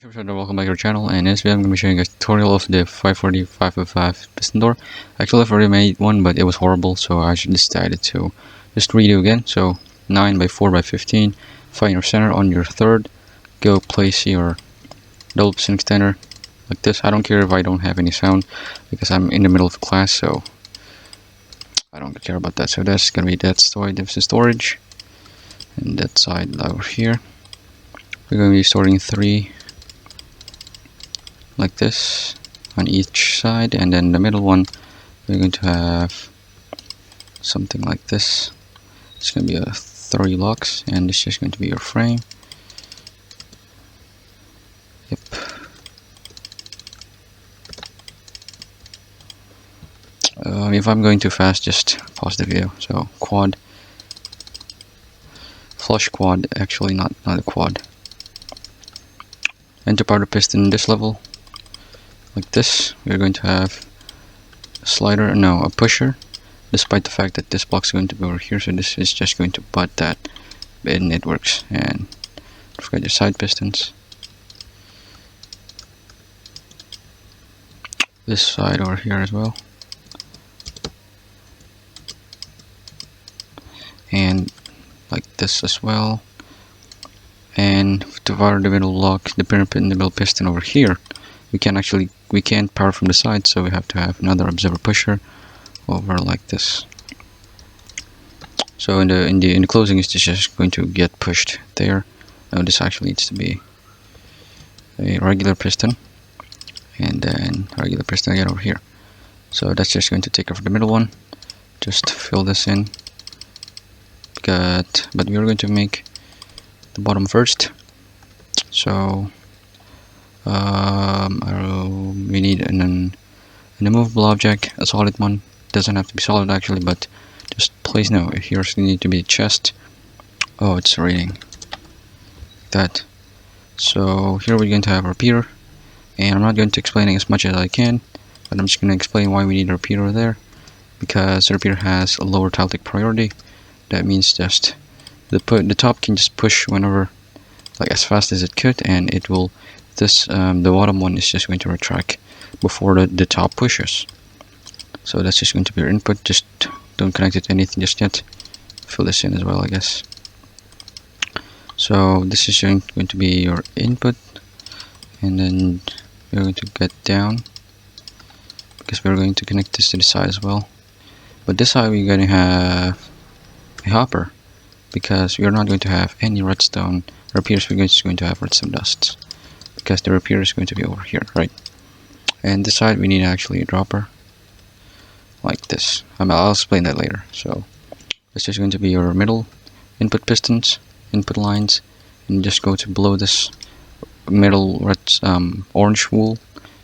Welcome back to our channel, and in this video I'm going to be showing a tutorial of the 540-555 piston door. Actually I've already made one, but it was horrible, so I decided to just redo again. So 9 by 4 by 15, find your center on your third, go place your double piston extender like this. I don't care if I don't have any sound because I'm in the middle of class, so I don't care about that. So that's going to be that side, this is storage, and that side over here. We're going to be storing 3 like this on each side, and then the middle one we're going to have something like this. It's going to be a 30 locks, and this is going to be your frame. Yep. If I'm going too fast, just pause the video. So quad, flush quad, actually not a quad. And to power the piston this level, like this, we're going to have a slider, no, a pusher, despite the fact that this block's going to be over here, so this is just going to butt that, and it works. And don't forget your side pistons. This side over here as well. And like this as well. And to power the middle block, the middle piston over here, we can't power from the side, so we have to have another observer pusher over like this. So in the closing, it's just going to get pushed there. Now this actually needs to be a regular piston, and then regular piston again over here. So that's just going to take over the middle one. Just fill this in. But we're going to make the bottom first. So we need an immovable object, a solid one. Doesn't have to be solid actually, but just place. No, here's need to be chest. Oh, it's raining. That. So here we're going to have a repeater, and I'm not going to explain as much as I can, but I'm just going to explain why we need a repeater there. Because the repeater has a lower tilting priority. That means just the top can just push whenever, like as fast as it could, and it will. The bottom one is just going to retract before the top pushes. So that's just going to be your input. Just don't connect it to anything just yet. Fill this in as well, I guess. So this is going to be your input, and then we're going to get down because we're going to connect this to the side as well. But this side we're going to have a hopper because we're not going to have any redstone repeaters. We're just going to have redstone dusts, because the repeater is going to be over here, right? And this side we need actually a dropper like this. I'll explain that later. So this is going to be your middle input pistons, input lines, and just go to below this middle orange wool.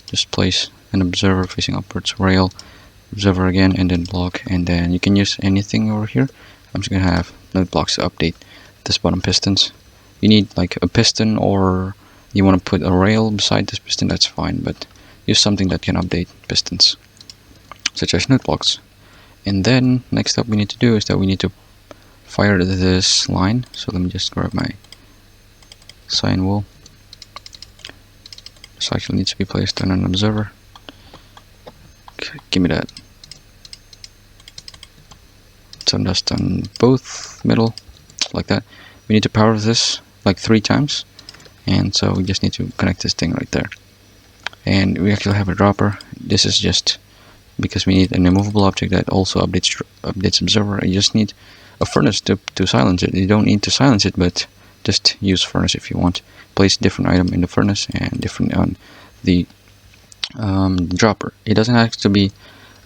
Just place an observer facing upwards, rail, observer again, and then block, and then you can use anything over here. I'm just gonna have node blocks to update this bottom pistons. You need like a piston, or you want to put a rail beside this piston, that's fine, but use something that can update pistons, such as node blocks. And then next up we need to do is that we need to fire this line. So let me just grab my sign wool. This actually needs to be placed on an observer. Okay, give me that. Some dust on both middle, like that. We need to power this like 3 times. And so we just need to connect this thing right there. And we actually have a dropper. This is just because we need an immovable object that also updates observer. You just need a furnace to silence it. You don't need to silence it, but just use furnace if you want. Place different item in the furnace and different on the dropper. It doesn't have to be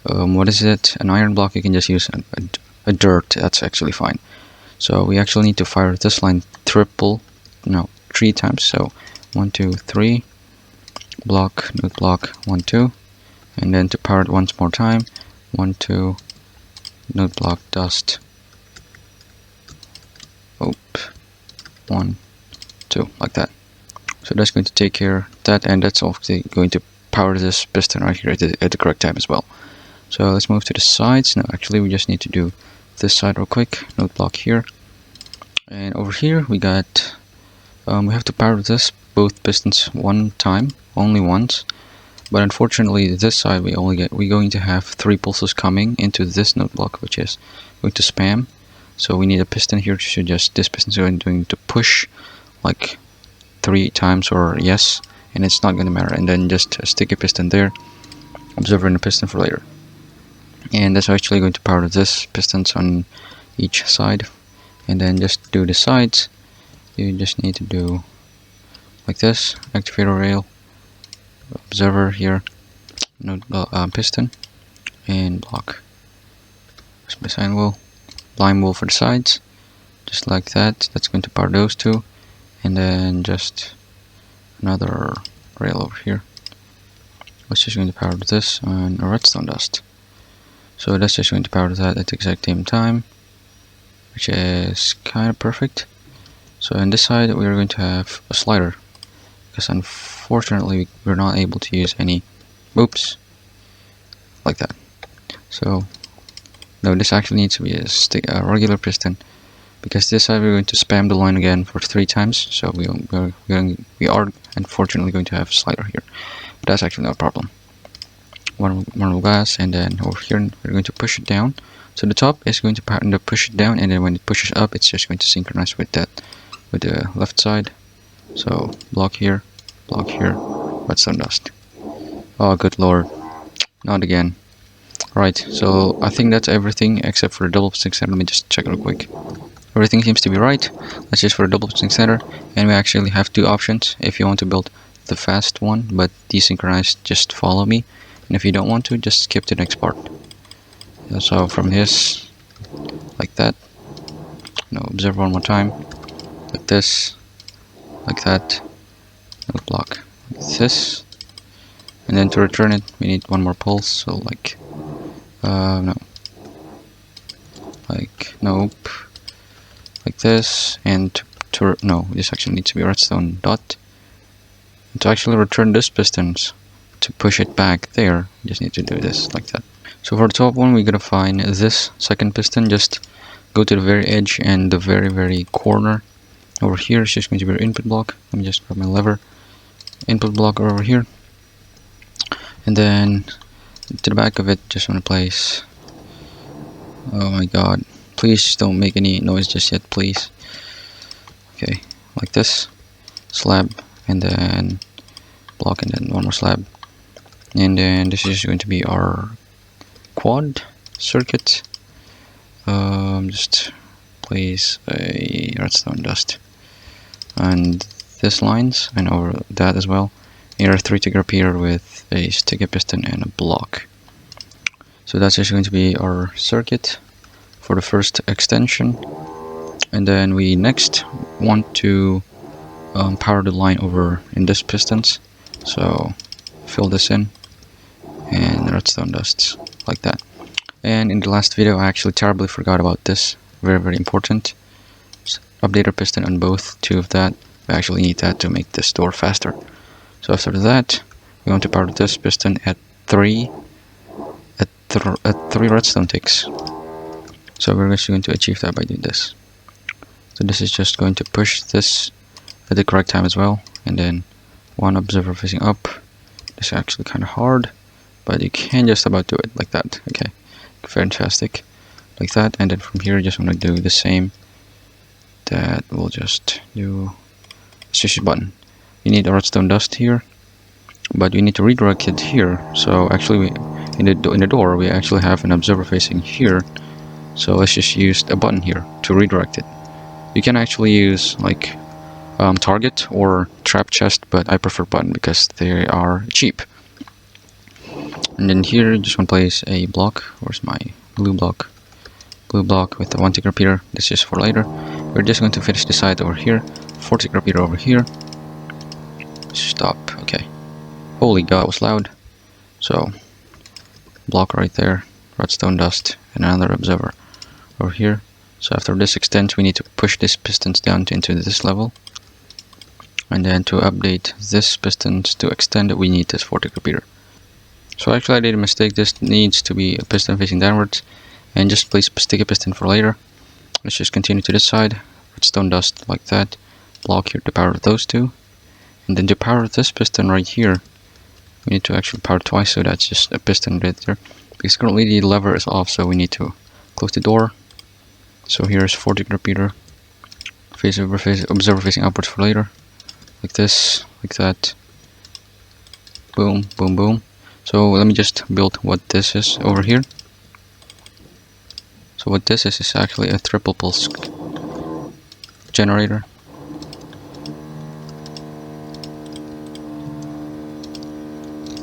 an iron block. You can just use a dirt. That's actually fine. So we actually need to fire this line 3 times. So 1, 2, 3, block, node block, 1, 2, and then to power it once more time, 1, 2, node block, dust, 1, 2, like that. So that's going to take care of that, and that's also going to power this piston right here at the correct time as well. So let's move to the sides. No, actually we just need to do this side real quick. Node block here, and over here we got we have to power this both pistons one time, only once. But unfortunately, this side we're going to have 3 pulses coming into this node block, which is going to spam. So we need a piston here to just this piston is going to push like 3 times or yes, and it's not going to matter. And then just a sticky piston there, observer and a piston for later. And that's actually going to power this pistons on each side. And then just do the sides. You just need to do like this: activator rail, observer here, node piston, and block. There's my sign wheel, blind wheel for the sides, just like that. That's going to power those two, and then just another rail over here, which is going to power this and a redstone dust. So that's just going to power that at the exact same time, which is kind of perfect. So on this side we are going to have a slider, because unfortunately we're not able to use any, oops, like that. So no, this actually needs to be a regular piston, because this side we're going to spam the line again for 3 times. So we are unfortunately going to have a slider here, but that's actually no problem. One more glass, and then over here we're going to push it down. So the top is going to push it down, and then when it pushes up, it's just going to synchronize with that, with the left side. So block here, redstone dust. Oh good lord, not again. Right, so I think that's everything except for the double piston center. Let me just check real quick. Everything seems to be right. That's just for the double piston center, and we actually have 2 options. If you want to build the fast one but desynchronized, just follow me, and if you don't want to, just skip to the next part. So from this, like that. No, observe one more time, like this, like that. No, block like this, and then to return it we need 1 more pulse. So like no, like nope, like this, and no, this actually needs to be a redstone dot. And to actually return this pistons, to push it back there, you just need to do this like that. So for the top one, we're gonna find this second piston. Just go to the very edge and the very corner. Over here is just going to be our input block. Let me just grab my lever. Input block over here, and then to the back of it, just want to place. Oh my god! Please don't make any noise just yet, please. Okay, like this, slab, and then block, and then 1 more slab, and then this is going to be our quad circuit. Just place a redstone dust and this lines, and over that as well. Here are 3 to up here with a sticky piston and a block. So that's just going to be our circuit for the first extension, and then we next want to power the line over in this pistons. So fill this in and redstone dusts like that. And in the last video I actually terribly forgot about this, very important. Just update our piston on both 2 of that. We actually need that to make this door faster. So after that we want to power this piston at 3 redstone ticks. So we're actually going to achieve that by doing this. So this is just going to push this at the correct time as well, and then 1 observer facing up. This is actually kind of hard, but you can just about do it like that. Okay, fantastic, like that. And then from here, just want to do the same. That we'll just do. Let's just use a button. You need a redstone dust here, but you need to redirect it here. So actually, in the door, we actually have an observer facing here. So let's just use a button here to redirect it. You can actually use like target or trap chest, but I prefer button because they are cheap. And then here, you just want to place a block. Where's my blue block? Blue block with the 1 tick repeater. This is for later. We're just going to finish the side over here. 4 tick repeater over here. Stop. Okay. Holy god, it was loud. So block right there. Redstone dust and another observer over here. So after this extends, we need to push these pistons down into this level. And then to update this pistons to extend it, we need this 4 tick repeater. So actually I did a mistake. This needs to be a piston facing downwards, and just place a sticky piston for later. Let's just continue to this side. Redstone dust like that. Block here to power those 2. And then to power this piston right here, we need to actually power twice, so that's just a piston right there. Because currently the lever is off, so we need to close the door. So here's 40 repeater, observer facing upwards for later, like this, like that. Boom, boom, boom. So let me just build what this is over here. So what this is actually a triple pulse generator.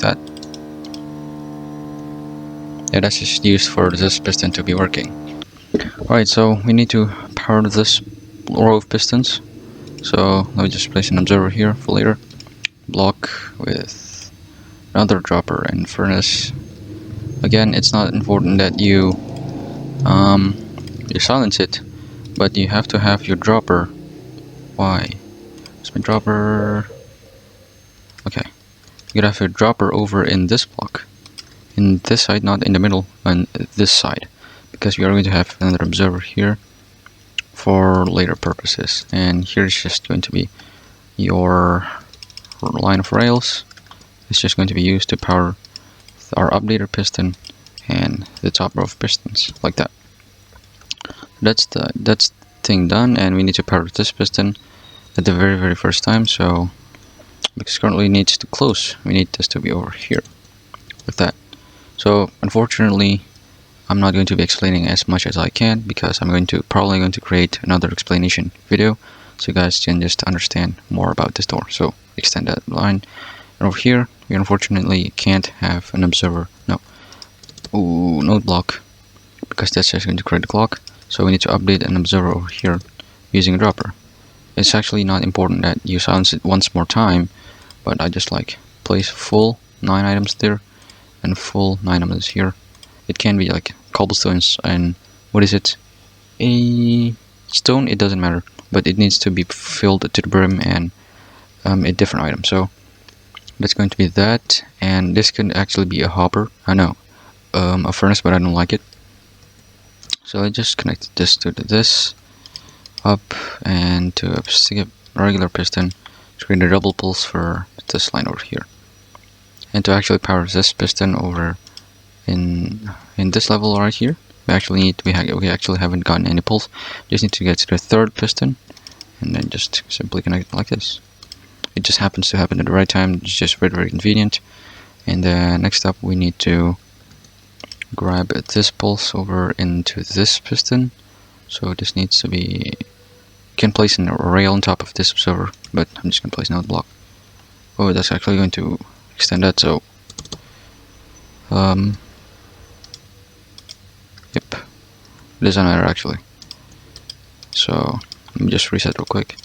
That. Yeah, that's just used for this piston to be working. Alright, so we need to power this row of pistons. So let me just place an observer here for later. Block with another dropper and furnace. Again, it's not important that you silence it, but you have to have your dropper. Why? Where's my dropper? Okay, you gotta have your dropper over in this block, in this side, not in the middle, on this side, because we are going to have another observer here for later purposes. And here's just going to be your line of rails. It's just going to be used to power our updater piston and the top row of pistons, like that. That's thing done, and we need to power this piston at the very first time. So because currently it needs to close, we need this to be over here, like that. So unfortunately, I'm not going to be explaining as much as I can, because I'm probably going to create another explanation video so you guys can just understand more about this door. So extend that line. And over here, we unfortunately can't have an observer. No. Ooh, node block, because that's just going to create a clock. So we need to update an observer over here using a dropper. It's actually not important that you silence it once more time, but I just like place full 9 items there and full 9 items here. It can be like cobblestones and what is it? A stone, it doesn't matter, but it needs to be filled to the brim and a different item. So that's going to be that, and this can actually be a hopper. I know, a furnace, but I don't like it. So I just connected this to this up and to a regular piston to create a double pulse for this line over here. And to actually power this piston over in this level right here, we actually haven't gotten any pulse. Just need to get to the third piston and then just simply connect it like this. It just happens to happen at the right time. It's just very convenient. And then next up, we need to grab this pulse over into this piston. So this needs to be, you can place a rail on top of this observer, but I'm just going to place another block. Oh, that's actually going to extend that. So yep, it doesn't matter actually. So let me just reset real quick.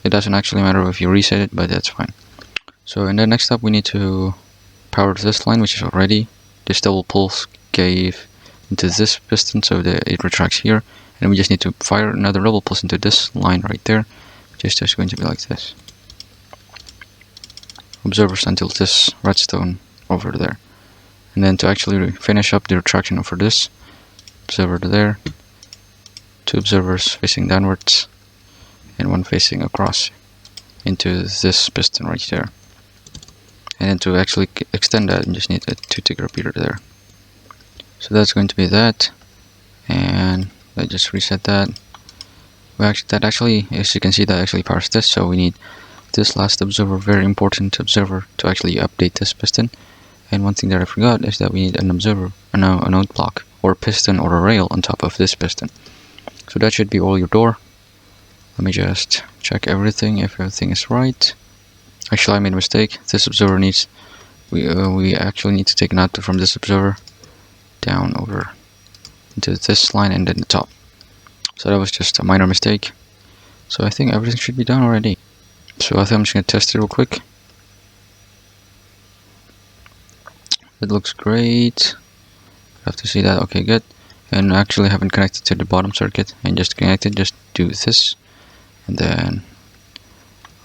It doesn't actually matter if you reset it, but that's fine. So and then next up, we need to power this line, which is already. This double pulse gave into this piston, so that it retracts here, and we just need to fire another double pulse into this line right there, which is just going to be like this. Observers until this redstone over there, and then to actually finish up the retraction over this observer to there, 2 observers facing downwards and 1 facing across into this piston right there. And then to actually extend that, you just need a 2-tick repeater there. So that's going to be that, and let's just reset that. That actually, as you can see, that actually powers this. So we need this last observer, very important observer, to actually update this piston. And one thing that I forgot is that we need an observer, a node block, or a piston or a rail on top of this piston. So that should be all your door. Let me just check everything, if everything is right. Actually, I made a mistake. This observer needs, we actually need to take an output from this observer down over into this line and then the top. So that was just a minor mistake. So I think everything should be done already. So I think I'm just going to test it real quick. It looks great. Have to see that. Okay, good. And I actually haven't connected to the bottom circuit, and just connected. Just do this, and then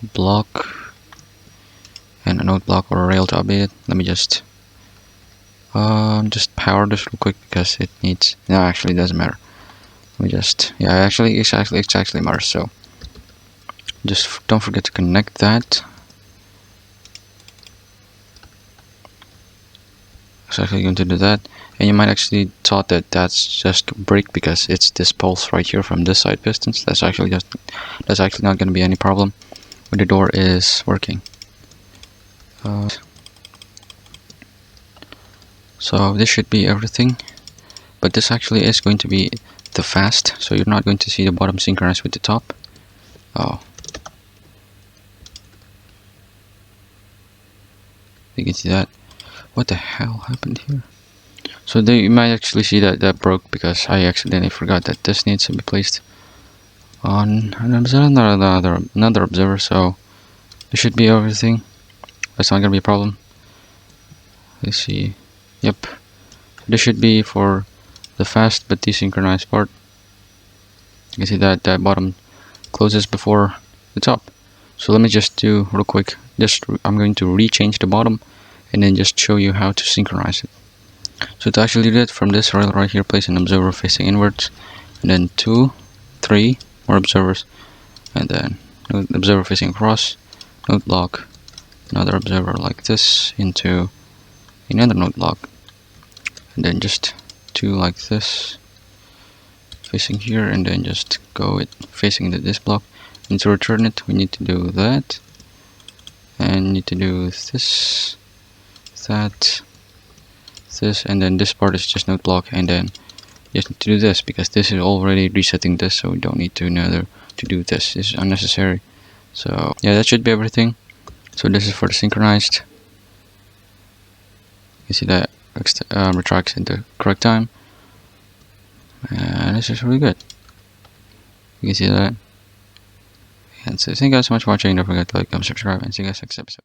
a block and a node block or a rail to update it. Let me just power this real quick because it needs. No, actually, it doesn't matter. Let me just. Yeah, actually, it actually matters. So Just don't forget to connect that. So actually going to do that, and you might actually thought that that's just break because it's this pulse right here from this side pistons. That's actually not going to be any problem when the door is working. So this should be everything, but this actually is going to be the fast, so you're not going to see the bottom synchronized with the top. Oh, you can see that. What the hell happened here? So there you might actually see that that broke because I accidentally forgot that this needs to be placed on another observer. So this should be everything. That's not gonna be a problem. Let's see. Yep, this should be for the fast but desynchronized part. You can see that that bottom closes before the top. So let me just do real quick. I'm going to rechange the bottom and then just show you how to synchronize it. So to actually do that, from this rail right here, place an observer facing inwards, and then 2, 3 more observers, and then observer facing across, node block, another observer like this into another node block, and then just 2 like this facing here, and then just go it facing this block. And to return it, we need to do that, and need to do this, that, this, and then this part is just node block, and then just need to do this because this is already resetting this, so we don't need to do this. This is unnecessary. So yeah, that should be everything. So this is for the synchronized. You see that retracts in the correct time, and this is really good. You can see that. And so thank you guys so much for watching. Don't forget to like, comment, subscribe, and see you guys next episode.